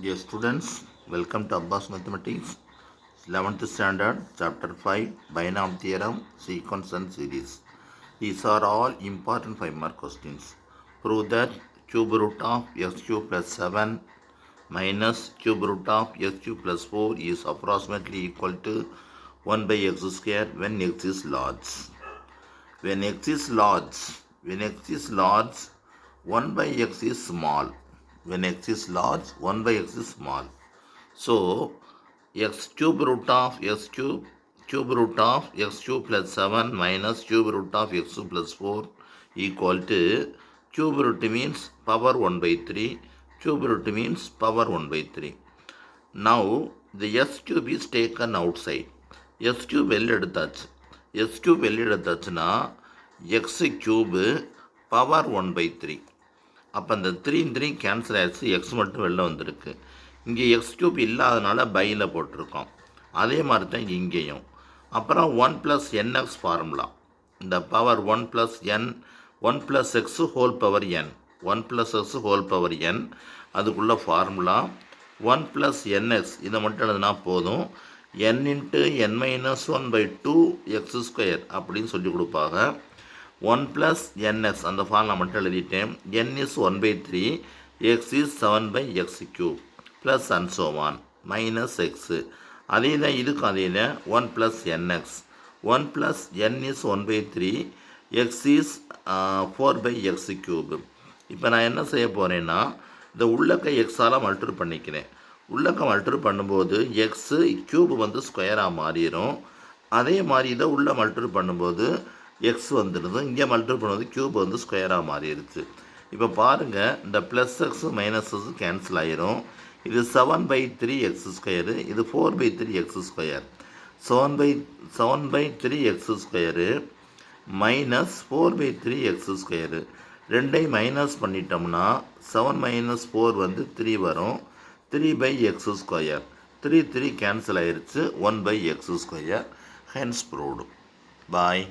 Dear students, welcome to Abbas Mathematics, 11th standard, chapter 5, Binomial theorem, sequence and series. These are all important 5-mark questions. Prove that cube root of x cube plus 7 minus cube root of x cube plus 4 is approximately equal to 1 by x square when x is large. When x is large, 1 by x is small. When x is large, 1 by x is small. So, x cube root of x cube plus 7 minus cube root of x cube plus 4 equal to cube root means power 1 by 3. Cube root means power 1 by 3. Now, the s cube is taken outside. s cube வெளில எடுத்தாச்சு. s cube வெளில எடுத்தாச்சுன்னா x cube power 1 by 3. அப்போ அந்த 3 cancel ஆகிடுச்சு, X மட்டும் வெளில வந்திருக்கு. இங்கே எக்ஸ் கியூப் இல்லாதனால பையில் போட்டிருக்கோம். அதே மாதிரி தான் இங்கேயும். அப்புறம் 1 + nx ஃபார்முலா. இந்த power 1 + n 1 + x whole power n 1 + x whole power n அதுக்குள்ள ஃபார்முலா 1 + nx இதை மட்டும் எழுதுனா போதும். n × n - 1/2 x² அப்படின்னு சொல்லி கொடுப்பாங்க. 1 + nx அந்த ஃபார்முலா மட்டும் எழுதிட்டேன். n is 1/3, x is 7/x³ plus and so on minus x. அதே தான் இதுக்கும் அதே தான் 1 + nx 1 + n is 1/3, x is 4/x³. இப்போ நான் என்ன செய்ய போகிறேன்னா இந்த உள்ளக்க எக்ஸால் மல்டிப்ளை பண்ணிக்கிறேன். உள்ளக்க மல்டிப்ளை பண்ணும்போது எக்ஸு க்யூப் வந்து ஸ்கொயராக மாறிடும். அதே மாதிரி இதை உள்ள மல்டிப்ளை பண்ணும்போது எக்ஸ் வந்துடுது. இங்கே மல்டிப்ளை பண்ணும்போது க்யூப் வந்து ஸ்கொயராக மாறிடுச்சு. இப்போ பாருங்கள், இந்த plus x minus x cancel ஆகிரும். இது 7/3x², இது 4/3x². 7/3x² minus 4/3x². ரெண்டையும் மைனஸ் பண்ணிட்டோம்னா 7 - 4 வந்து 3 வரும். 3/x². 3 கேன்சல் ஆகிருச்சு. 1/x². Hence proved. பாய்.